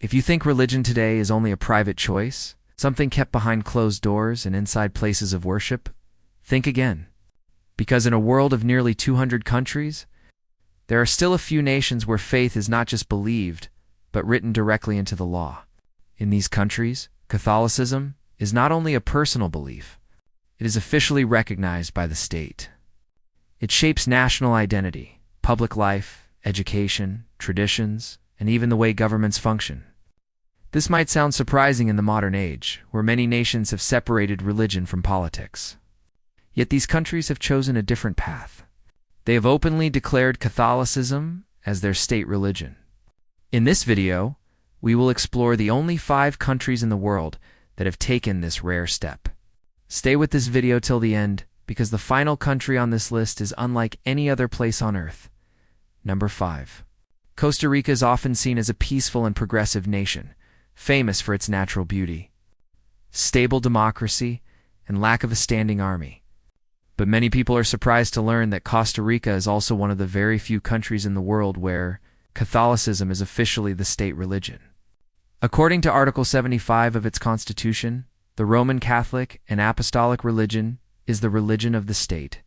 If you think religion today is only a private choice, something kept behind closed doors and inside places of worship, think again. Because in a world of nearly 200 countries, there are still a few nations where faith is not just believed, but written directly into the law. In these countries, Catholicism is not only a personal belief, it is officially recognized by the state. It shapes national identity, public life, education, traditions, and even the way governments function. This might sound surprising in the modern age, where many nations have separated religion from politics. Yet these countries have chosen a different path. They have openly declared Catholicism as their state religion. In this video, we will explore the only 5 countries in the world that have taken this rare step. Stay with this video till the end, because the final country on this list is unlike any other place on Earth. Number 5. Costa Rica is often seen as a peaceful and progressive nation, famous for its natural beauty, stable democracy, and lack of a standing army. But many people are surprised to learn that Costa Rica is also one of the very few countries in the world where Catholicism is officially the state religion. According to Article 75 of its constitution, the Roman Catholic and Apostolic religion is the religion of the state.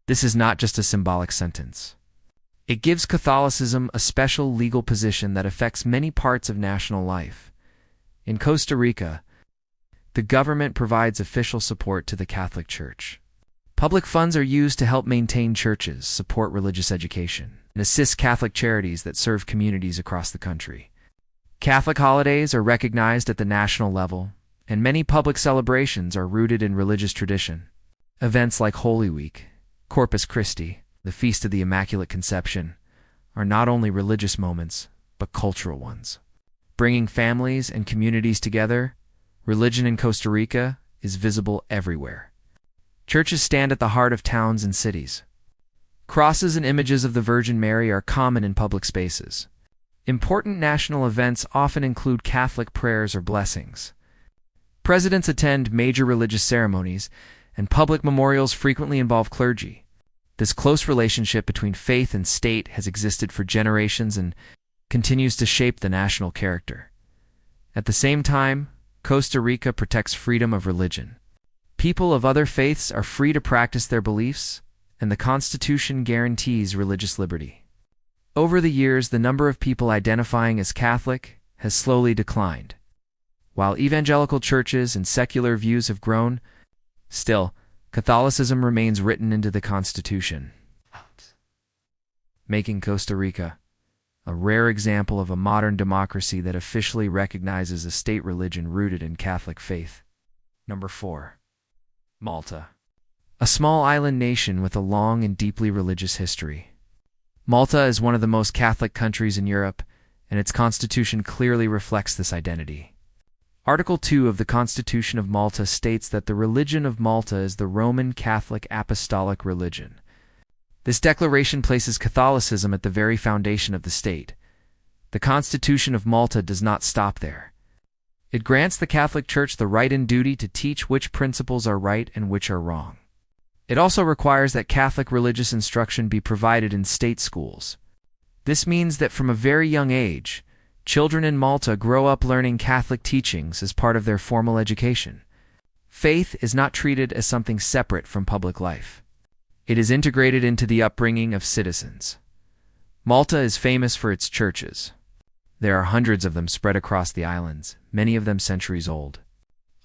This is not just a symbolic sentence. It gives Catholicism a special legal position that affects many parts of national life. In Costa Rica, the government provides official support to the Catholic Church. Public funds are used to help maintain churches, support religious education, and assist Catholic charities that serve communities across the country. Catholic holidays are recognized at the national level, and many public celebrations are rooted in religious tradition. Events like Holy Week, Corpus Christi, the Feast of the Immaculate Conception, are not only religious moments, but cultural ones. Bringing families and communities together, religion in Costa Rica is visible everywhere. Churches stand at the heart of towns and cities. Crosses and images of the Virgin Mary are common in public spaces. Important national events often include Catholic prayers or blessings. Presidents attend major religious ceremonies, and public memorials frequently involve clergy. This close relationship between faith and state has existed for generations and continues to shape the national character. At the same time, Costa Rica protects freedom of religion. People of other faiths are free to practice their beliefs, and the Constitution guarantees religious liberty. Over the years, the number of people identifying as Catholic has slowly declined. While evangelical churches and secular views have grown, still, Catholicism remains written into the Constitution, making Costa Rica a rare example of a modern democracy that officially recognizes a state religion rooted in Catholic faith. Number 4. Malta. A small island nation with a long and deeply religious history. Malta is one of the most Catholic countries in Europe, and its constitution clearly reflects this identity. Article 2 of the Constitution of Malta states that the religion of Malta is the Roman Catholic Apostolic religion. This declaration places Catholicism at the very foundation of the state. The Constitution of Malta does not stop there. It grants the Catholic Church the right and duty to teach which principles are right and which are wrong. It also requires that Catholic religious instruction be provided in state schools. This means that from a very young age, children in Malta grow up learning Catholic teachings as part of their formal education. Faith is not treated as something separate from public life. It is integrated into the upbringing of citizens. Malta is famous for its churches. There are hundreds of them spread across the islands, many of them centuries old.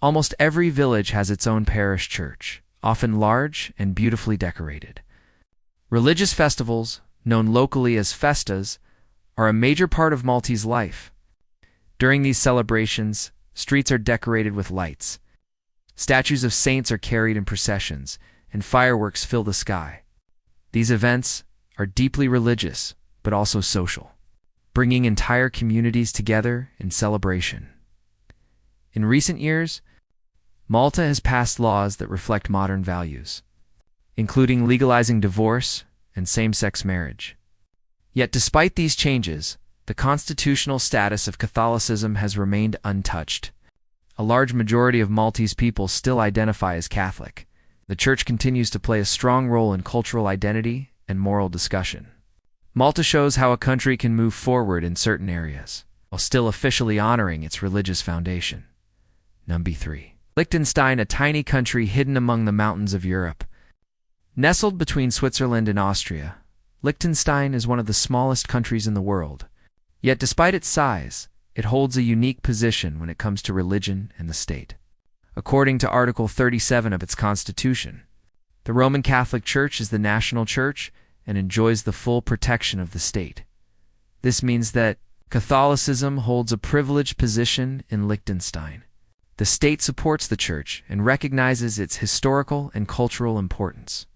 Almost every village has its own parish church, often large and beautifully decorated. Religious festivals, known locally as festas, are a major part of Maltese life. During these celebrations, streets are decorated with lights. Statues of saints are carried in processions, and fireworks fill the sky. These events are deeply religious, but also social, bringing entire communities together in celebration. In recent years, Malta has passed laws that reflect modern values, including legalizing divorce and same-sex marriage. Yet despite these changes, the constitutional status of Catholicism has remained untouched. A large majority of Maltese people still identify as Catholic. The Church continues to play a strong role in cultural identity and moral discussion. Malta shows how a country can move forward in certain areas, while still officially honoring its religious foundation. Number 3. Liechtenstein, a tiny country hidden among the mountains of Europe. Nestled between Switzerland and Austria, Liechtenstein is one of the smallest countries in the world. Yet despite its size, it holds a unique position when it comes to religion and the state. According to Article 37 of its constitution, the Roman Catholic Church is the national church and enjoys the full protection of the state. This means that Catholicism holds a privileged position in Liechtenstein. The state supports the church and recognizes its historical and cultural importance.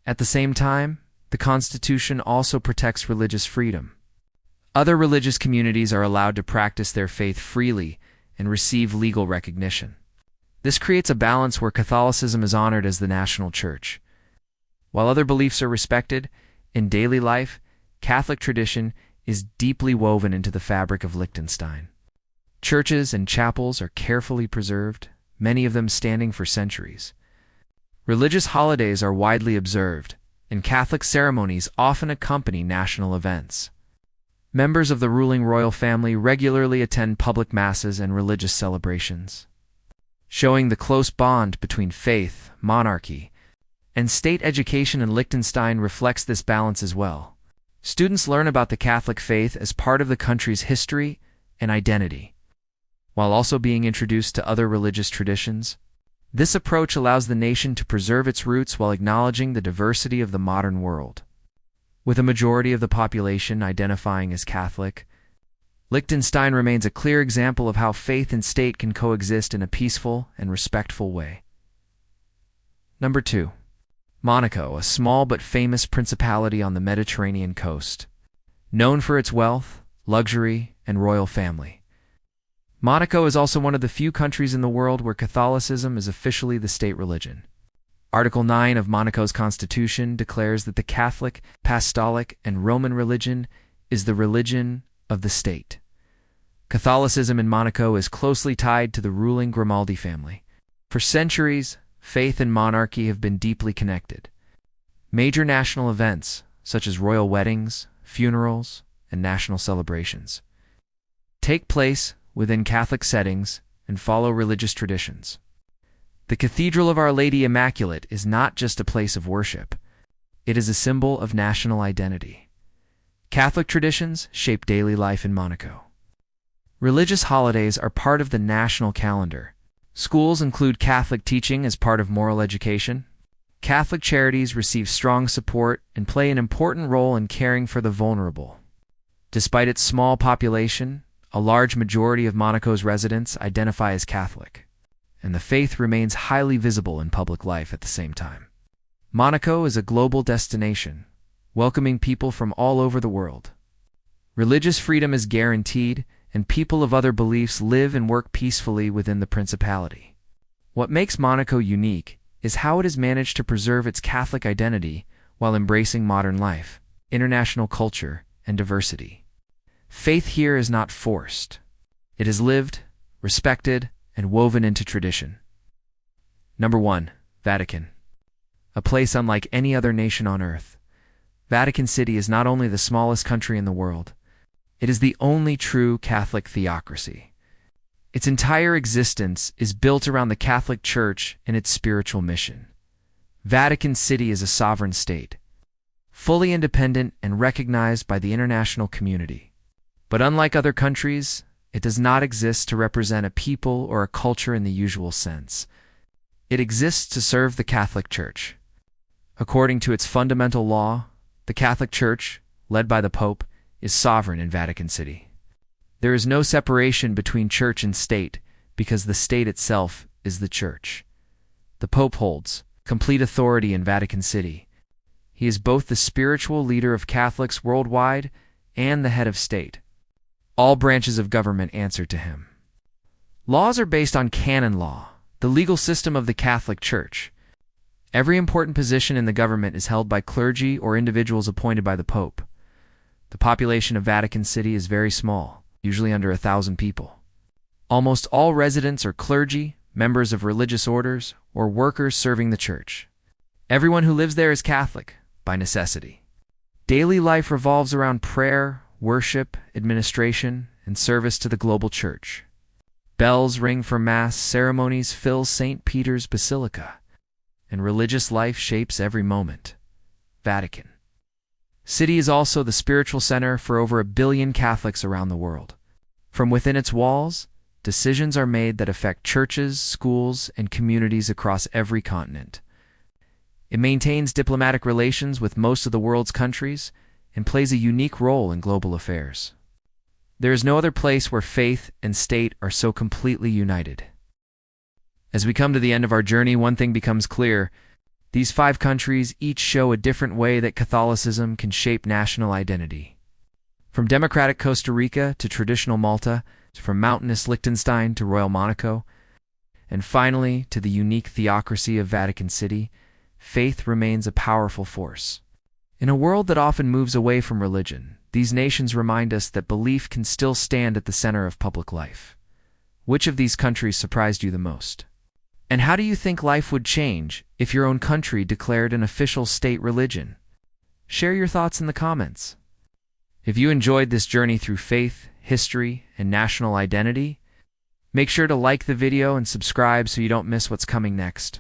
At the same time, the Constitution also protects religious freedom. Other religious communities are allowed to practice their faith freely and receive legal recognition. This creates a balance where Catholicism is honored as the national church. While other beliefs are respected, in daily life, Catholic tradition is deeply woven into the fabric of Liechtenstein. Churches and chapels are carefully preserved, many of them standing for centuries. Religious holidays are widely observed, and Catholic ceremonies often accompany national events. Members of the ruling royal family regularly attend public masses and religious celebrations, showing the close bond between faith, monarchy, and state. Education in Liechtenstein reflects this balance as well. Students learn about the Catholic faith as part of the country's history and identity, while also being introduced to other religious traditions. This approach allows the nation to preserve its roots while acknowledging the diversity of the modern world. With a majority of the population identifying as Catholic, Liechtenstein remains a clear example of how faith and state can coexist in a peaceful and respectful way. Number 2. Monaco, a small but famous principality on the Mediterranean coast. Known for its wealth, luxury, and royal family, Monaco is also one of the few countries in the world where Catholicism is officially the state religion. Article 9 of Monaco's constitution declares that the Catholic, Apostolic, and Roman religion is the religion of the state. Catholicism in Monaco is closely tied to the ruling Grimaldi family. For centuries, faith and monarchy have been deeply connected. Major national events, such as royal weddings, funerals, and national celebrations, take place within Catholic settings and follow religious traditions. The Cathedral of Our Lady Immaculate is not just a place of worship. It is a symbol of national identity. Catholic traditions shape daily life in Monaco. Religious holidays are part of the national calendar. Schools include Catholic teaching as part of moral education. Catholic charities receive strong support and play an important role in caring for the vulnerable. Despite its small population, a large majority of Monaco's residents identify as Catholic, and the faith remains highly visible in public life at the same time. Monaco is a global destination, welcoming people from all over the world. Religious freedom is guaranteed, and people of other beliefs live and work peacefully within the principality. What makes Monaco unique is how it has managed to preserve its Catholic identity while embracing modern life, international culture, and diversity. Faith here is not forced. It is lived, respected, and woven into tradition. Number 1. Vatican. A place unlike any other nation on earth. Vatican City is not only the smallest country in the world, it is the only true Catholic theocracy. Its entire existence is built around the Catholic Church and its spiritual mission. Vatican City is a sovereign state, fully independent and recognized by the international community. But unlike other countries, it does not exist to represent a people or a culture in the usual sense. It exists to serve the Catholic Church. According to its fundamental law, the Catholic Church, led by the Pope, is sovereign in Vatican City. There is no separation between church and state because the state itself is the church. The Pope holds complete authority in Vatican City. He is both the spiritual leader of Catholics worldwide and the head of state. All branches of government answer to him. Laws are based on canon law, the legal system of the Catholic Church. Every important position in the government is held by clergy or individuals appointed by the Pope. The population of Vatican City is very small, usually under 1,000 people. Almost all residents are clergy, members of religious orders, or workers serving the church. Everyone who lives there is Catholic, by necessity. Daily life revolves around prayer, worship, administration, and service to the global church. Bells ring for Mass, ceremonies fill St. Peter's Basilica, and religious life shapes every moment. Vatican City is also the spiritual center for over 1 billion Catholics around the world. From within its walls, decisions are made that affect churches, schools, and communities across every continent. It maintains diplomatic relations with most of the world's countries and plays a unique role in global affairs. There is no other place where faith and state are so completely united. As we come to the end of our journey, one thing becomes clear. These 5 countries each show a different way that Catholicism can shape national identity. From democratic Costa Rica to traditional Malta, from mountainous Liechtenstein to royal Monaco, and finally to the unique theocracy of Vatican City, faith remains a powerful force. In a world that often moves away from religion, these nations remind us that belief can still stand at the center of public life. Which of these countries surprised you the most? And how do you think life would change if your own country declared an official state religion? Share your thoughts in the comments. If you enjoyed this journey through faith, history, and national identity, make sure to like the video and subscribe so you don't miss what's coming next.